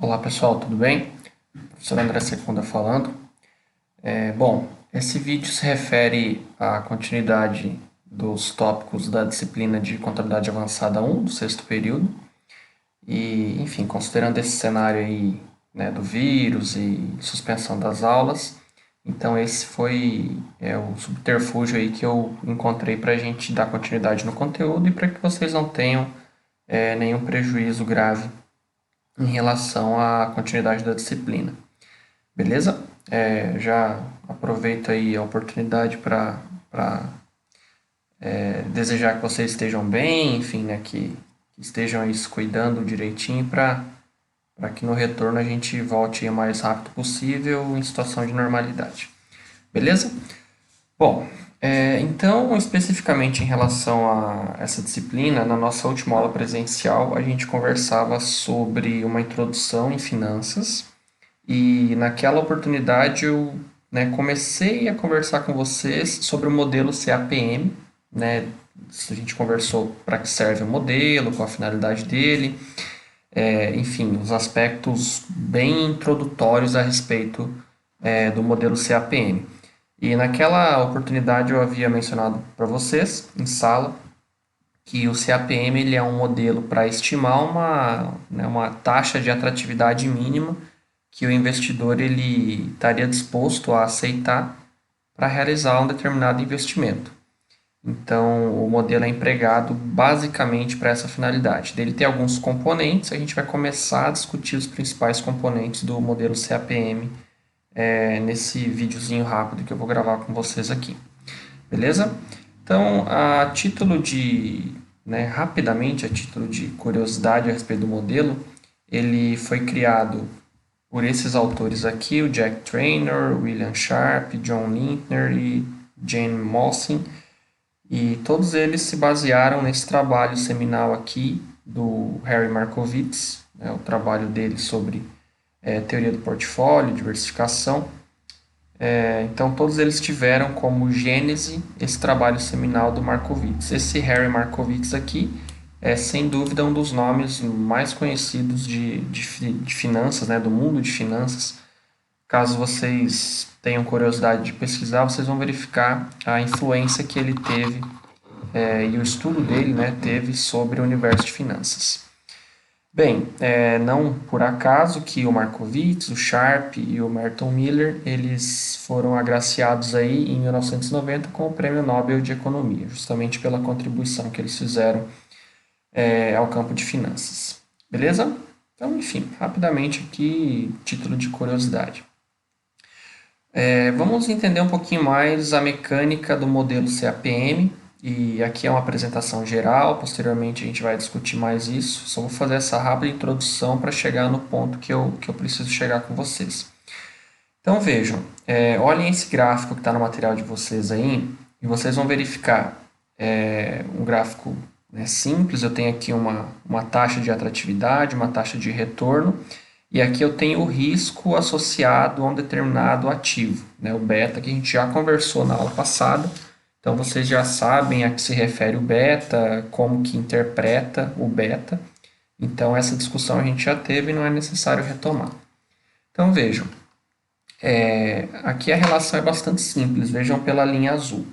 Olá pessoal, tudo bem? Professor André Secunda falando. Esse vídeo se refere à continuidade dos tópicos da disciplina de Contabilidade Avançada 1, do sexto período. E, enfim, considerando esse cenário aí, né, do vírus e suspensão das aulas, então esse foi o subterfúgio aí que eu encontrei para a gente dar continuidade no conteúdo e para que vocês não tenham nenhum prejuízo grave em relação à continuidade da disciplina. Beleza? Já aproveito aí a oportunidade para desejar que vocês estejam bem, enfim, né, que estejam aí se cuidando direitinho para que no retorno a gente volte aí o mais rápido possível em situação de normalidade. Beleza? Bom, então, especificamente em relação a essa disciplina, na nossa última aula presencial, a gente conversava sobre uma introdução em finanças e naquela oportunidade eu, né, comecei a conversar com vocês sobre o modelo CAPM, né? A gente conversou para que serve o modelo, qual a finalidade dele, enfim, os aspectos bem introdutórios a respeito do modelo CAPM. E naquela oportunidade eu havia mencionado para vocês, em sala, que o CAPM ele é um modelo para estimar uma taxa de atratividade mínima que o investidor ele estaria disposto a aceitar para realizar um determinado investimento. Então, o modelo é empregado basicamente para essa finalidade. Ele tem alguns componentes, a gente vai começar a discutir os principais componentes do modelo CAPM nesse videozinho rápido que eu vou gravar com vocês aqui. Beleza? Então, a título de, rapidamente, a título de curiosidade a respeito do modelo, ele foi criado por esses autores aqui, o Jack Traynor, William Sharpe, John Lintner e Jane Mossin, e todos eles se basearam nesse trabalho seminal aqui do Harry Markowitz, né, o trabalho dele sobre teoria do portfólio, diversificação. Então, todos eles tiveram como gênese esse trabalho seminal do Markowitz. Esse Harry Markowitz aqui é, sem dúvida, um dos nomes mais conhecidos de finanças, né, do mundo de finanças. Caso vocês tenham curiosidade de pesquisar, vocês vão verificar a influência que ele teve e o estudo dele, né, teve sobre o universo de finanças. Bem, não por acaso que o Markowitz, o Sharpe e o Merton Miller, eles foram agraciados aí em 1990 com o Prêmio Nobel de Economia, justamente pela contribuição que eles fizeram ao campo de finanças. Beleza? Então, enfim, rapidamente aqui, título de curiosidade. Vamos entender um pouquinho mais a mecânica do modelo CAPM, e aqui é uma apresentação geral, posteriormente a gente vai discutir mais isso, só vou fazer essa rápida introdução para chegar no ponto que eu preciso chegar com vocês. Então vejam, olhem esse gráfico que está no material de vocês aí, e vocês vão verificar um gráfico simples, eu tenho aqui uma taxa de atratividade, uma taxa de retorno, e aqui eu tenho o risco associado a um determinado ativo, né, o beta, que a gente já conversou na aula passada. Então, vocês já sabem a que se refere o beta, como que interpreta o beta. Então, essa discussão a gente já teve e não é necessário retomar. Então, vejam, aqui a relação é bastante simples, vejam pela linha azul.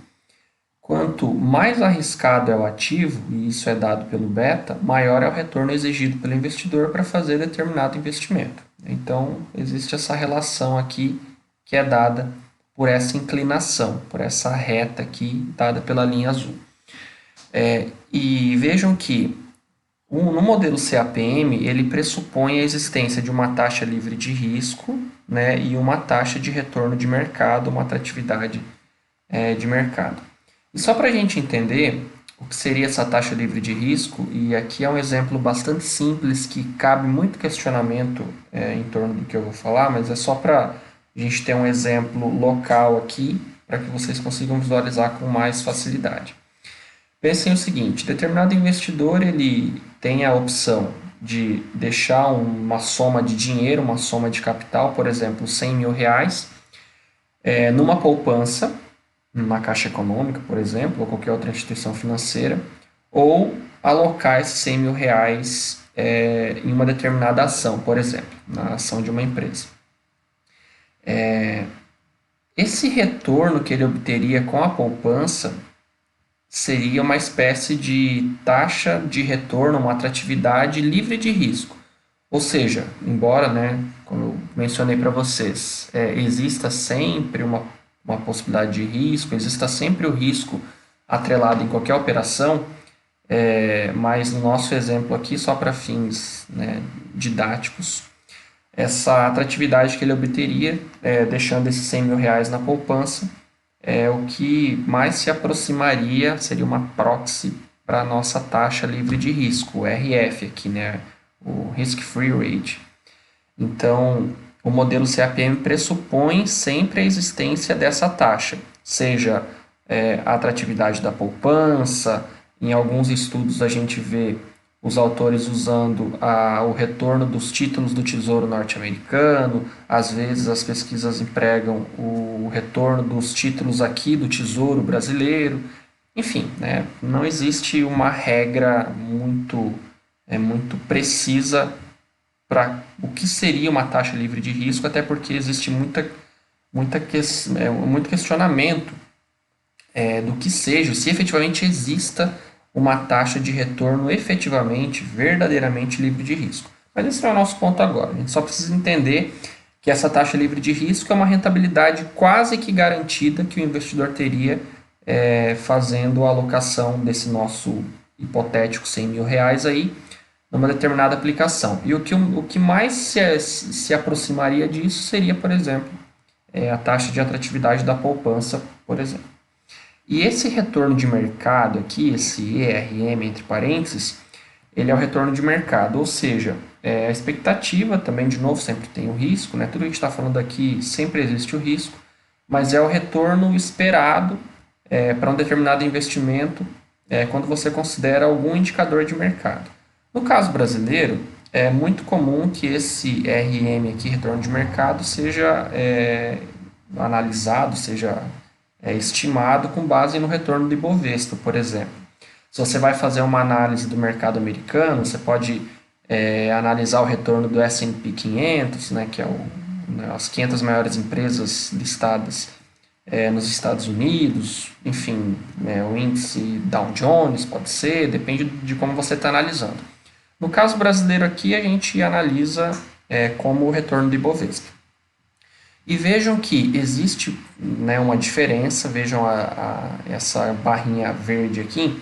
Quanto mais arriscado é o ativo, e isso é dado pelo beta, maior é o retorno exigido pelo investidor para fazer determinado investimento. Então, existe essa relação aqui que é dada por essa inclinação, por essa reta aqui dada pela linha azul. E vejam que no modelo CAPM, ele pressupõe a existência de uma taxa livre de risco, né, e uma taxa de retorno de mercado, uma atratividade de mercado. E só para a gente entender o que seria essa taxa livre de risco, e aqui é um exemplo bastante simples que cabe muito questionamento em torno do que eu vou falar, mas é só para a gente ter um exemplo local aqui, para que vocês consigam visualizar com mais facilidade. Pensem o seguinte, determinado investidor ele tem a opção de deixar uma soma de dinheiro, uma soma de capital, por exemplo, 100 mil reais, numa poupança, numa caixa econômica, por exemplo, ou qualquer outra instituição financeira, ou alocar esses 100 mil reais em uma determinada ação, por exemplo, na ação de uma empresa. Esse retorno que ele obteria com a poupança seria uma espécie de taxa de retorno, uma atratividade livre de risco. Ou seja, embora, né, como eu mencionei para vocês, exista sempre uma possibilidade de risco, exista sempre o risco atrelado em qualquer operação, mas no nosso exemplo aqui, só para fins, né, didáticos, essa atratividade que ele obteria, deixando esses 100 mil reais na poupança, o que mais se aproximaria, seria uma proxy para a nossa taxa livre de risco, o RF aqui, né? O Risk Free Rate. Então, o modelo CAPM pressupõe sempre a existência dessa taxa, seja a atratividade da poupança. Em alguns estudos a gente vê os autores usando o retorno dos títulos do Tesouro norte-americano, às vezes as pesquisas empregam o retorno dos títulos aqui do Tesouro brasileiro. Enfim, né, não existe uma regra muito precisa para o que seria uma taxa livre de risco, até porque existe muito questionamento do que seja, se efetivamente exista uma taxa de retorno efetivamente, verdadeiramente livre de risco. Mas esse não é o nosso ponto agora. A gente só precisa entender que essa taxa livre de risco é uma rentabilidade quase que garantida que o investidor teria fazendo a alocação desse nosso hipotético 100 mil reais aí numa determinada aplicação. E o que mais se aproximaria disso seria, por exemplo, a taxa de atratividade da poupança, por exemplo. E esse retorno de mercado aqui, esse ERM entre parênteses, ele é o retorno de mercado, ou seja, a expectativa também, de novo, sempre tem o risco, né? Tudo que a gente está falando aqui sempre existe o risco, mas é o retorno esperado para um determinado investimento quando você considera algum indicador de mercado. No caso brasileiro, é muito comum que esse RM aqui, retorno de mercado, seja analisado, seja estimado com base no retorno do Ibovespa, por exemplo. Se você vai fazer uma análise do mercado americano, você pode analisar o retorno do S&P 500, né, que é as 500 maiores empresas listadas nos Estados Unidos, enfim, o índice Dow Jones pode ser, depende de como você está analisando. No caso brasileiro aqui, a gente analisa como o retorno do Ibovespa. E vejam que existe, né, uma diferença, vejam essa barrinha verde aqui,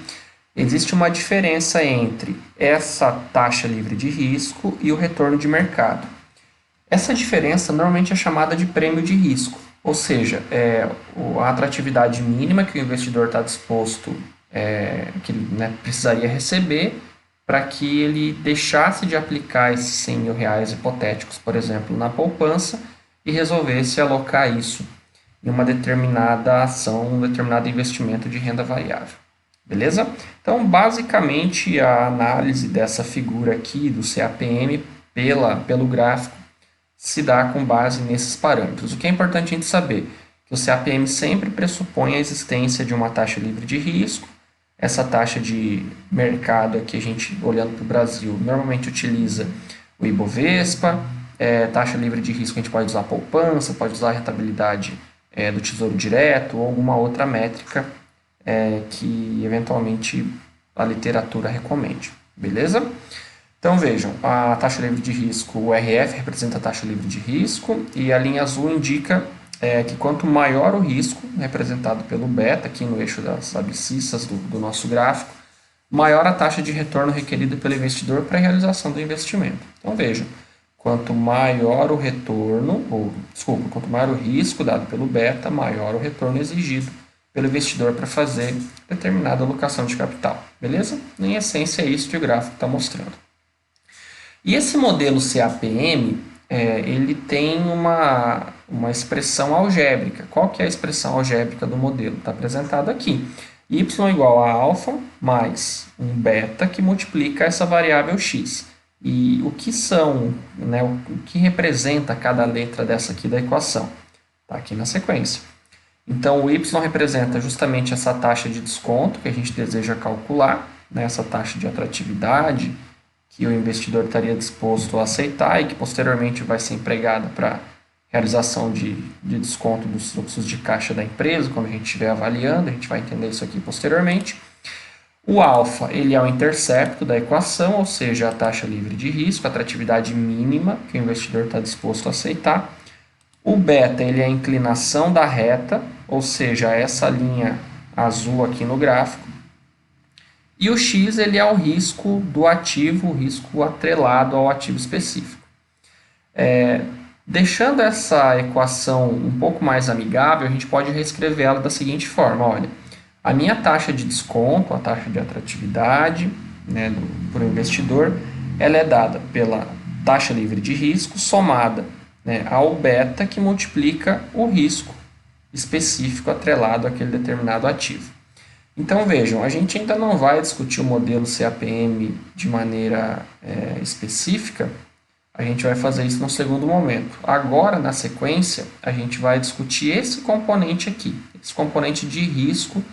existe uma diferença entre essa taxa livre de risco e o retorno de mercado. Essa diferença normalmente é chamada de prêmio de risco, ou seja, a atratividade mínima que o investidor está disposto, que ele, né, precisaria receber para que ele deixasse de aplicar esses 100 mil reais hipotéticos, por exemplo, na poupança, e resolvesse alocar isso em uma determinada ação, um determinado investimento de renda variável. Beleza? Então, basicamente, a análise dessa figura aqui do CAPM pelo gráfico se dá com base nesses parâmetros. O que é importante a gente saber? Que o CAPM sempre pressupõe a existência de uma taxa livre de risco. Essa taxa de mercado aqui, a gente, olhando para o Brasil, normalmente utiliza o Ibovespa. Taxa livre de risco, a gente pode usar a poupança, pode usar a rentabilidade do Tesouro Direto ou alguma outra métrica que eventualmente a literatura recomende. Beleza? Então vejam, a taxa livre de risco, o RF representa a taxa livre de risco e a linha azul indica que quanto maior o risco, representado pelo beta, aqui no eixo das abscissas do nosso gráfico, maior a taxa de retorno requerida pelo investidor para a realização do investimento. Então vejam, quanto maior o retorno, quanto maior o risco dado pelo beta, maior o retorno exigido pelo investidor para fazer determinada alocação de capital. Beleza? Em essência, é isso que o gráfico está mostrando. E esse modelo CAPM, ele tem uma expressão algébrica. Qual que é a expressão algébrica do modelo? Está apresentado aqui. Y igual a alfa mais um beta que multiplica essa variável x. E o que são, né, o que representa cada letra dessa aqui da equação? Está aqui na sequência. Então, o y representa justamente essa taxa de desconto que a gente deseja calcular, né, essa taxa de atratividade que o investidor estaria disposto a aceitar e que posteriormente vai ser empregada para realização de desconto dos fluxos de caixa da empresa, quando a gente estiver avaliando, a gente vai entender isso aqui posteriormente. O alfa, ele é o intercepto da equação, ou seja, a taxa livre de risco, a atratividade mínima que o investidor está disposto a aceitar. O beta, ele é a inclinação da reta, ou seja, essa linha azul aqui no gráfico. E o X, ele é o risco do ativo, o risco atrelado ao ativo específico. Deixando essa equação um pouco mais amigável, a gente pode reescrever ela da seguinte forma, olha, a minha taxa de desconto, a taxa de atratividade, né, para o investidor, ela é dada pela taxa livre de risco somada, né, ao beta, que multiplica o risco específico atrelado àquele determinado ativo. Então vejam, a gente ainda não vai discutir o modelo CAPM de maneira específica, a gente vai fazer isso no segundo momento. Agora, na sequência, a gente vai discutir esse componente aqui, esse componente de risco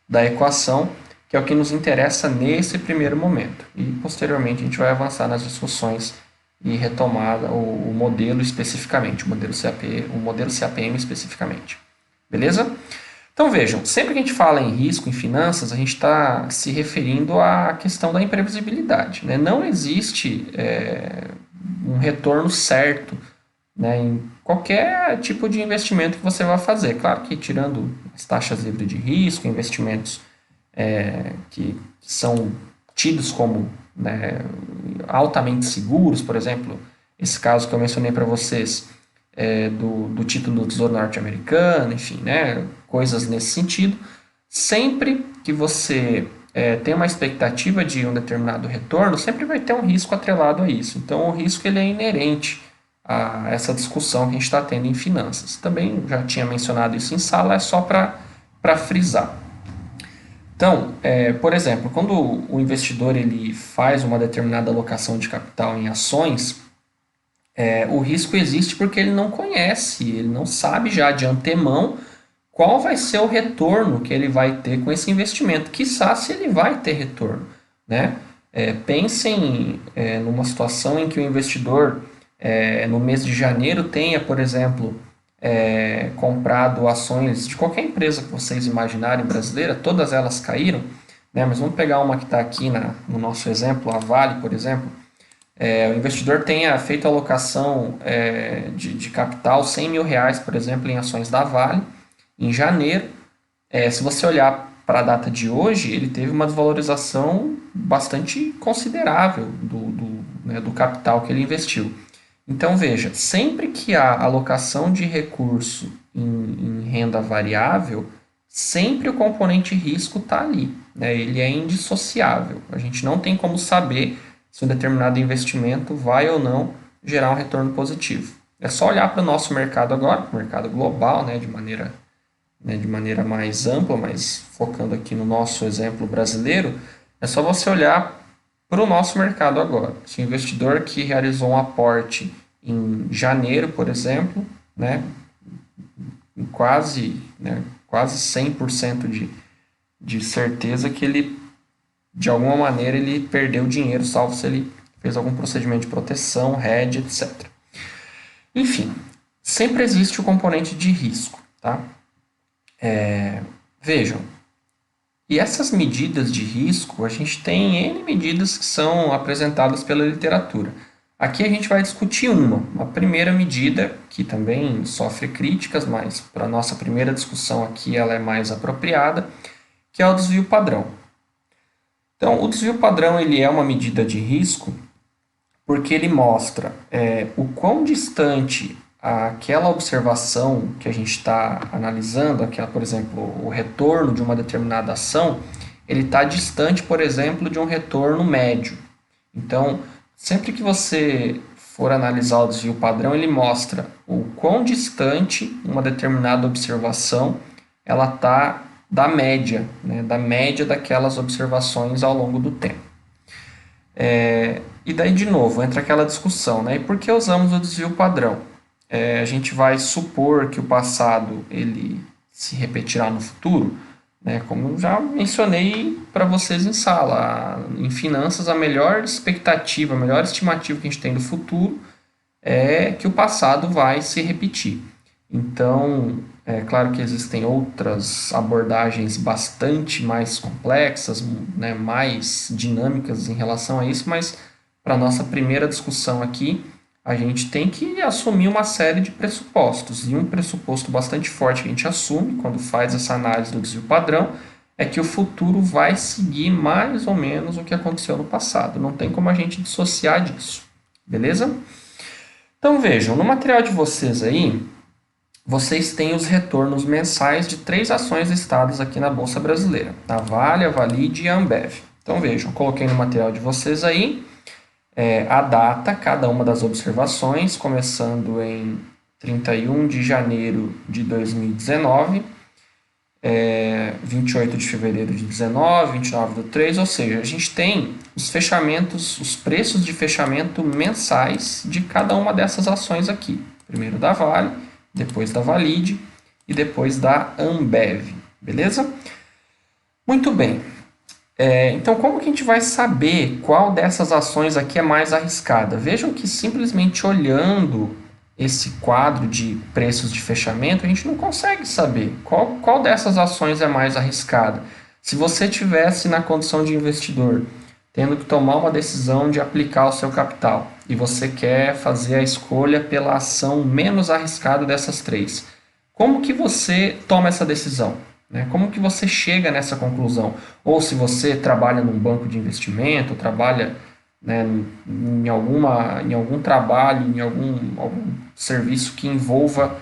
da equação, que é o que nos interessa nesse primeiro momento. E posteriormente a gente vai avançar nas discussões e retomar o modelo especificamente, o modelo CAPM especificamente. Beleza? Então vejam, sempre que a gente fala em risco em finanças, a gente está se referindo à questão da imprevisibilidade, né? Não existe um retorno certo, né, em qualquer tipo de investimento que você vai fazer. Claro que tirando as taxas livres de risco, investimentos que são tidos como, né, altamente seguros, por exemplo, esse caso que eu mencionei para vocês, do título do Tesouro Norte-Americano, enfim, né, coisas nesse sentido. Sempre que você tem uma expectativa de um determinado retorno, sempre vai ter um risco atrelado a isso. Então, o risco ele é inerente a essa discussão que a gente está tendo em finanças. Também já tinha mencionado isso em sala, é só para frisar. Então, por exemplo, quando o investidor ele faz uma determinada alocação de capital em ações, o risco existe porque ele não conhece, ele não sabe já de antemão qual vai ser o retorno que ele vai ter com esse investimento, quiçá se ele vai ter retorno, né? Pensem numa situação em que o investidor, no mês de janeiro, tenha, por exemplo, comprado ações de qualquer empresa que vocês imaginarem brasileira, todas elas caíram, né? Mas vamos pegar uma que está aqui no nosso exemplo, a Vale, por exemplo. O investidor tenha feito a alocação de capital, R$100 mil, por exemplo, em ações da Vale, em janeiro. Se você olhar para a data de hoje, ele teve uma desvalorização bastante considerável do capital que ele investiu. Então, veja, sempre que há alocação de recurso em renda variável, sempre o componente risco está ali, né? Ele é indissociável. A gente não tem como saber se um determinado investimento vai ou não gerar um retorno positivo. É só olhar para o nosso mercado agora, para o mercado global, né, de maneira mais ampla, mas focando aqui no nosso exemplo brasileiro, é só você olhar para o nosso mercado agora. Se o investidor que realizou um aporte em janeiro, por exemplo, né, em quase 100% de certeza que ele, de alguma maneira, ele perdeu dinheiro, salvo se ele fez algum procedimento de proteção, hedge, etc. Enfim, sempre existe o componente de risco, tá? Vejam, e essas medidas de risco, a gente tem N medidas que são apresentadas pela literatura. Aqui a gente vai discutir uma primeira medida, que também sofre críticas, mas para a nossa primeira discussão aqui ela é mais apropriada, que é o desvio padrão. Então, o desvio padrão ele é uma medida de risco porque ele mostra o quão distante aquela observação que a gente está analisando, por exemplo, o retorno de uma determinada ação, ele está distante, por exemplo, de um retorno médio. Então, sempre que você for analisar o desvio padrão, ele mostra o quão distante uma determinada observação ela está da média, né, da média daquelas observações ao longo do tempo. E daí, de novo, entra aquela discussão, né? E por que usamos o desvio padrão? A gente vai supor que o passado ele se repetirá no futuro, né? Como eu já mencionei para vocês em sala, em finanças, a melhor expectativa, a melhor estimativa que a gente tem do futuro é que o passado vai se repetir. Então, é claro que existem outras abordagens bastante mais complexas, né, mais dinâmicas em relação a isso, mas para a nossa primeira discussão aqui, a gente tem que assumir uma série de pressupostos. E um pressuposto bastante forte que a gente assume quando faz essa análise do desvio padrão é que o futuro vai seguir mais ou menos o que aconteceu no passado. Não tem como a gente dissociar disso. Beleza? Então vejam, no material de vocês aí, vocês têm os retornos mensais de 3 ações listadas aqui na Bolsa Brasileira: a Vale, a Valid e a Ambev. Então vejam, coloquei no material de vocês aí a data, cada uma das observações, começando em 31 de janeiro de 2019, 28 de fevereiro de 19, 29 do 3, ou seja, a gente tem os fechamentos, os preços de fechamento mensais de cada uma dessas ações aqui. Primeiro da Vale, depois da Valid e depois da Ambev, beleza? Muito bem. Então, como que a gente vai saber qual dessas ações aqui é mais arriscada? Vejam que simplesmente olhando esse quadro de preços de fechamento, a gente não consegue saber qual dessas ações é mais arriscada. Se você tivesse na condição de investidor, tendo que tomar uma decisão de aplicar o seu capital, e você quer fazer a escolha pela ação menos arriscada dessas três, como que você toma essa decisão? Como que você chega nessa conclusão? Ou se você trabalha num banco de investimento, trabalha, né, em algum trabalho, em algum serviço que envolva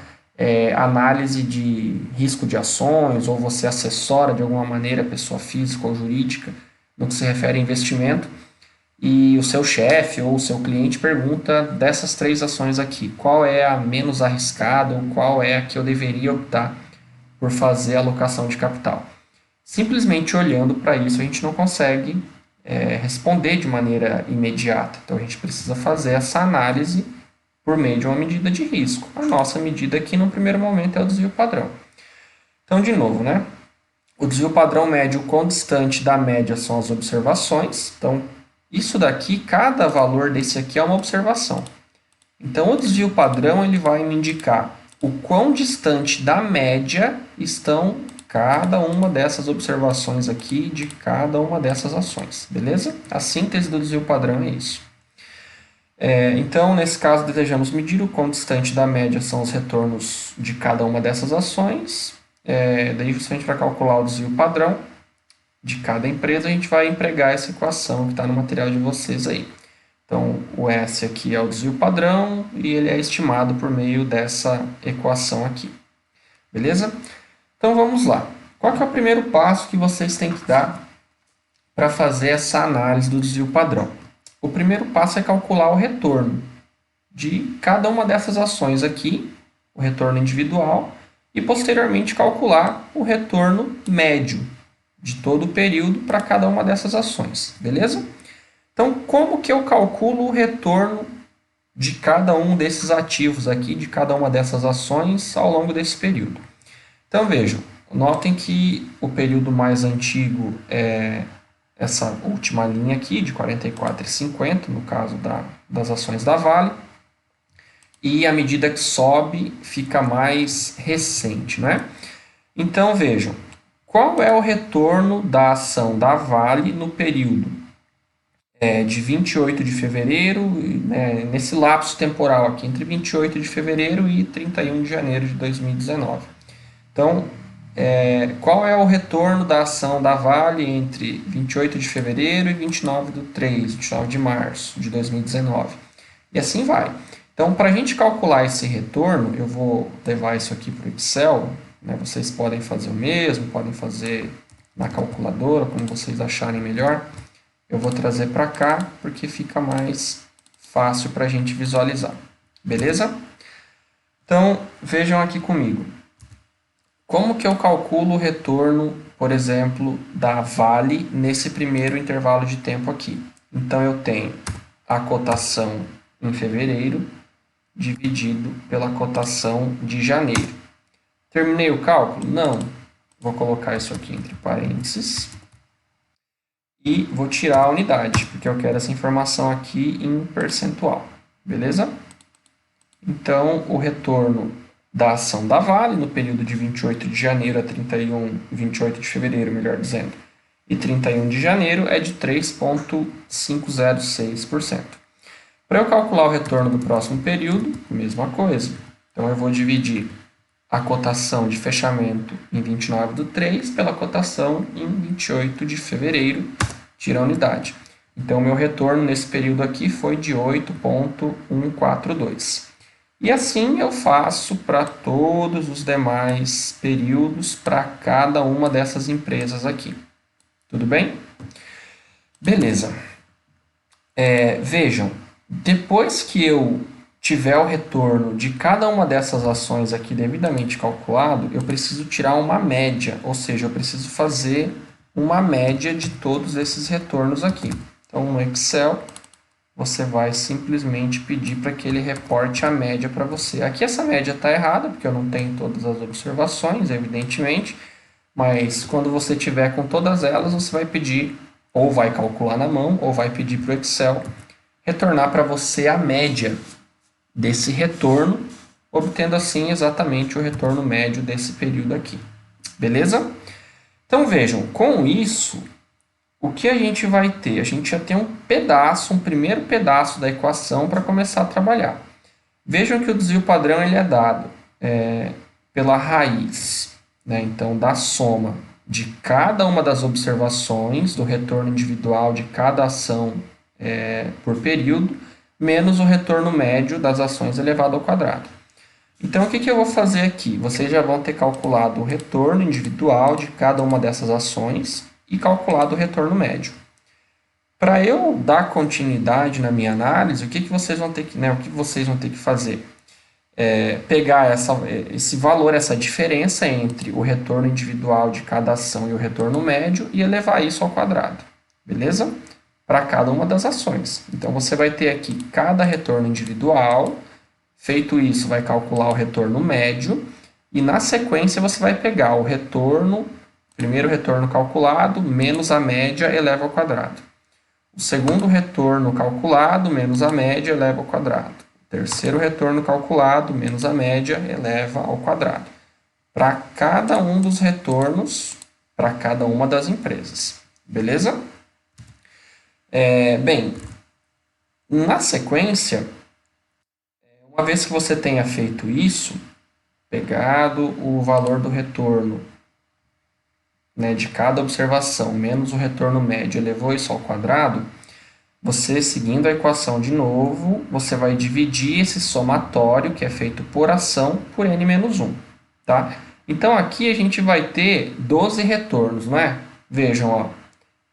análise de risco de ações, ou você assessora de alguma maneira pessoa física ou jurídica no que se refere a investimento, e o seu chefe ou o seu cliente pergunta dessas 3 ações aqui, qual é a menos arriscada ou qual é a que eu deveria optar por fazer a alocação de capital. Simplesmente olhando para isso, a gente não consegue responder de maneira imediata. Então, a gente precisa fazer essa análise por meio de uma medida de risco. A nossa medida aqui, no primeiro momento, é o desvio padrão. Então, de novo, né? O desvio padrão médio condistante da média são as observações. Então, isso daqui, cada valor desse aqui é uma observação. Então, o desvio padrão ele vai me indicar o quão distante da média estão cada uma dessas observações aqui de cada uma dessas ações, beleza? A síntese do desvio padrão é isso. Então, nesse caso, desejamos medir o quão distante da média são os retornos de cada uma dessas ações. Daí, justamente para calcular o desvio padrão de cada empresa, a gente vai empregar essa equação que está no material de vocês aí. Então, o S aqui é o desvio padrão e ele é estimado por meio dessa equação aqui. Beleza? Então, vamos lá. Qual que é o primeiro passo que vocês têm que dar para fazer essa análise do desvio padrão? O primeiro passo é calcular o retorno de cada uma dessas ações aqui, o retorno individual, e posteriormente calcular o retorno médio de todo o período para cada uma dessas ações. Beleza? Então, como que eu calculo o retorno de cada um desses ativos aqui, de cada uma dessas ações ao longo desse período? Então, vejam, notem que o período mais antigo é essa última linha aqui, de 44,50, no caso das ações da Vale, e à medida que sobe, fica mais recente, né? Então, vejam, qual é o retorno da ação da Vale no período de 28 de fevereiro, né, nesse lapso temporal aqui, entre 28 de fevereiro e 31 de janeiro de 2019. Então, qual é o retorno da ação da Vale entre 28 de fevereiro e 29 do 3, 29 de março de 2019? E assim vai. Então, para a gente calcular esse retorno, eu vou levar isso aqui para o Excel, né? Vocês podem fazer o mesmo, podem fazer na calculadora, como vocês acharem melhor. Eu vou trazer para cá, porque fica mais fácil para a gente visualizar. Beleza? Então, vejam aqui comigo. Como que eu calculo o retorno, por exemplo, da Vale nesse primeiro intervalo de tempo aqui? Então, eu tenho a cotação em fevereiro dividido pela cotação de janeiro. Terminei o cálculo? Não. Vou colocar isso aqui entre parênteses. E vou tirar a unidade, porque eu quero essa informação aqui em percentual. Beleza? Então, o retorno da ação da Vale no período de 28 de janeiro a 28 de fevereiro, melhor dizendo, e 31 de janeiro é de 3,506%. Para eu calcular o retorno do próximo período, mesma coisa. Então, eu vou dividir a cotação de fechamento em 29/3 pela cotação em 28 de fevereiro, tira a unidade. Então, meu retorno nesse período aqui foi de 8,142. E assim eu faço para todos os demais períodos para cada uma dessas empresas aqui. Tudo bem? Beleza. Vejam, depois que eu tiver o retorno de cada uma dessas ações aqui devidamente calculado, eu preciso tirar uma média, ou seja, eu preciso fazer uma média de todos esses retornos aqui. Então, no Excel, você vai simplesmente pedir para que ele reporte a média para você. Aqui essa média está errada, porque eu não tenho todas as observações, evidentemente, mas quando você tiver com todas elas, você vai pedir, ou vai calcular na mão, ou vai pedir para o Excel retornar para você a média desse retorno, obtendo assim exatamente o retorno médio desse período aqui. Beleza? Então vejam, com isso, o que a gente vai ter? A gente já tem um primeiro pedaço da equação para começar a trabalhar. Vejam que o desvio padrão ele é dado pela raiz, né? Então, da soma de cada uma das observações, do retorno individual de cada ação por período, menos o retorno médio das ações elevado ao quadrado. Então, o que eu vou fazer aqui? Vocês já vão ter calculado o retorno individual de cada uma dessas ações e calculado o retorno médio. Para eu dar continuidade na minha análise, o que vocês vão ter que fazer? Pegar esse valor, essa diferença entre o retorno individual de cada ação e o retorno médio e elevar isso ao quadrado. Beleza? Para cada uma das ações. Então, você vai ter aqui cada retorno individual. Feito isso, vai calcular o retorno médio. E, na sequência, você vai pegar o primeiro retorno calculado, menos a média, eleva ao quadrado. O segundo retorno calculado, menos a média, eleva ao quadrado. O terceiro retorno calculado, menos a média, eleva ao quadrado. Para cada um dos retornos, para cada uma das empresas. Beleza? Bem, na sequência, uma vez que você tenha feito isso, pegado o valor do retorno, né, de cada observação, menos o retorno médio, elevou isso ao quadrado, você, seguindo a equação de novo, você vai dividir esse somatório, que é feito por ação, por n-1. Tá? Então, aqui a gente vai ter 12 retornos, não é? Vejam, ó,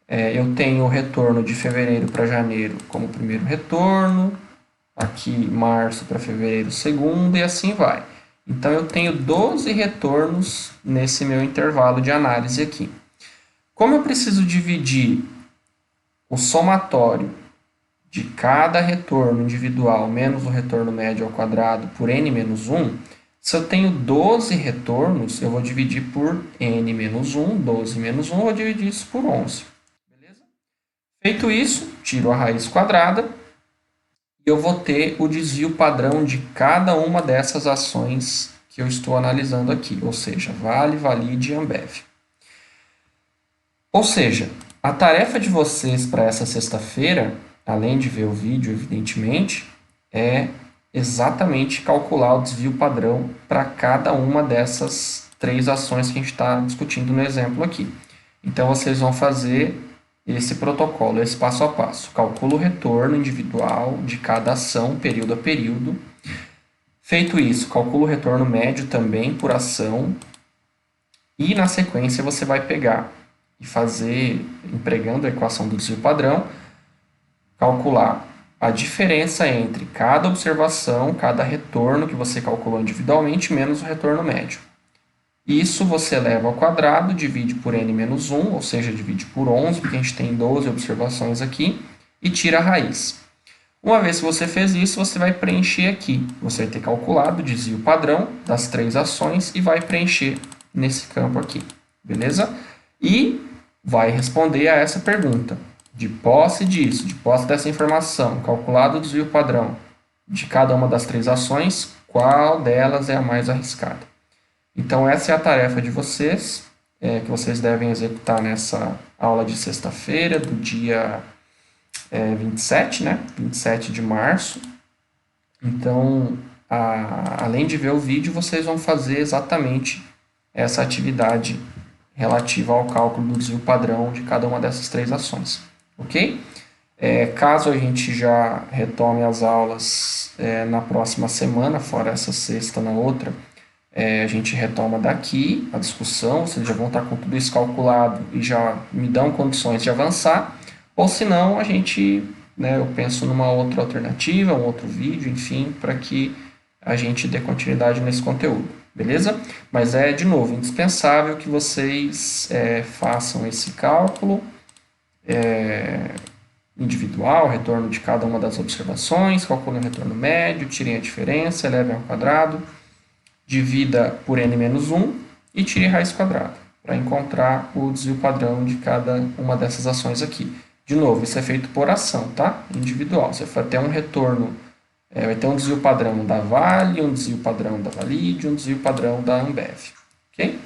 eu tenho o retorno de fevereiro para janeiro como primeiro retorno, aqui março para fevereiro, segundo, e assim vai. Então, eu tenho 12 retornos nesse meu intervalo de análise aqui. Como eu preciso dividir o somatório de cada retorno individual menos o retorno médio ao quadrado por n-1, se eu tenho 12 retornos, eu vou dividir por n-1, 12 menos 1, eu vou dividir isso por 11. Beleza? Feito isso, tiro a raiz quadrada, e eu vou ter o desvio padrão de cada uma dessas ações que eu estou analisando aqui, ou seja, Vale, Valid e Ambev. Ou seja, a tarefa de vocês para essa sexta-feira, além de ver o vídeo, evidentemente, é exatamente calcular o desvio padrão para cada uma dessas 3 ações que a gente está discutindo no exemplo aqui. Então, vocês vão fazer esse protocolo, esse passo a passo. Calcula o retorno individual de cada ação, período a período. Feito isso, calcula o retorno médio também por ação. E, na sequência, você vai pegar e fazer, empregando a equação do desvio padrão, calcular a diferença entre cada observação, cada retorno que você calculou individualmente, menos o retorno médio. Isso você leva ao quadrado, divide por n-1, ou seja, divide por 11, porque a gente tem 12 observações aqui, e tira a raiz. Uma vez que você fez isso, você vai preencher aqui. Você vai ter calculado o desvio padrão das 3 ações e vai preencher nesse campo aqui. beleza? E vai responder a essa pergunta. De posse disso, de posse dessa informação, calculado o desvio padrão de cada uma das 3 ações, qual delas é a mais arriscada? Então, essa é a tarefa de vocês, que vocês devem executar nessa aula de sexta-feira, do dia 27, né? 27 de março. Então, além de ver o vídeo, vocês vão fazer exatamente essa atividade relativa ao cálculo do desvio padrão de cada uma dessas 3 ações, ok? Caso a gente já retome as aulas na próxima semana, fora essa sexta na outra, a gente retoma daqui a discussão, vocês já vão estar com tudo isso calculado e já me dão condições de avançar, ou se não, a gente, eu penso numa outra alternativa, um outro vídeo, enfim, para que a gente dê continuidade nesse conteúdo, beleza? Mas de novo, indispensável que vocês façam esse cálculo individual, retorno de cada uma das observações, calculem o retorno médio, tirem a diferença, elevem ao quadrado, divida por n-1 e tire raiz quadrada, para encontrar o desvio padrão de cada uma dessas ações aqui. De novo, isso é feito por ação, tá? Individual. Você vai ter um retorno, vai ter um desvio padrão da Vale, um desvio padrão da Valide, um desvio padrão da Ambev, ok?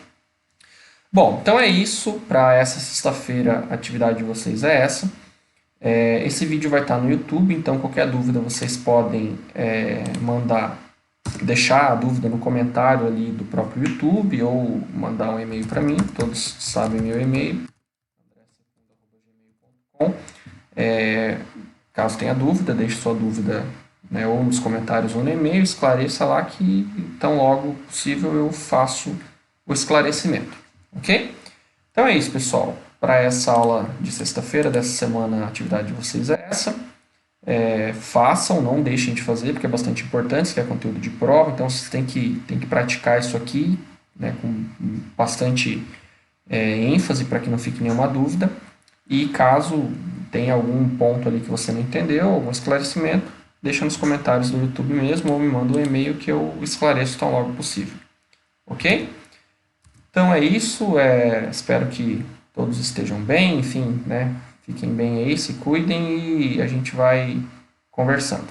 Bom, então é isso. Para essa sexta-feira, a atividade de vocês é essa. Esse vídeo vai estar no YouTube, então qualquer dúvida vocês podem deixar a dúvida no comentário ali do próprio YouTube ou mandar um e-mail para mim, todos sabem meu e-mail, caso tenha dúvida, deixe sua dúvida ou nos comentários ou no e-mail, esclareça lá que tão logo possível eu faço o esclarecimento, ok? Então é isso, pessoal. Para essa aula de sexta-feira dessa semana, a atividade de vocês é essa. Façam, não deixem de fazer, porque é bastante importante, isso que é conteúdo de prova, então vocês têm que praticar isso aqui com bastante ênfase para que não fique nenhuma dúvida. E caso tenha algum ponto ali que você não entendeu, algum esclarecimento, deixa nos comentários do YouTube mesmo ou me manda um e-mail que eu esclareço tão logo possível. Ok? Então é isso, espero que todos estejam bem, enfim, fiquem bem aí, se cuidem e a gente vai conversando.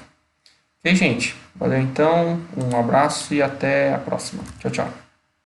Ok, gente? Valeu então, um abraço e até a próxima. Tchau, tchau.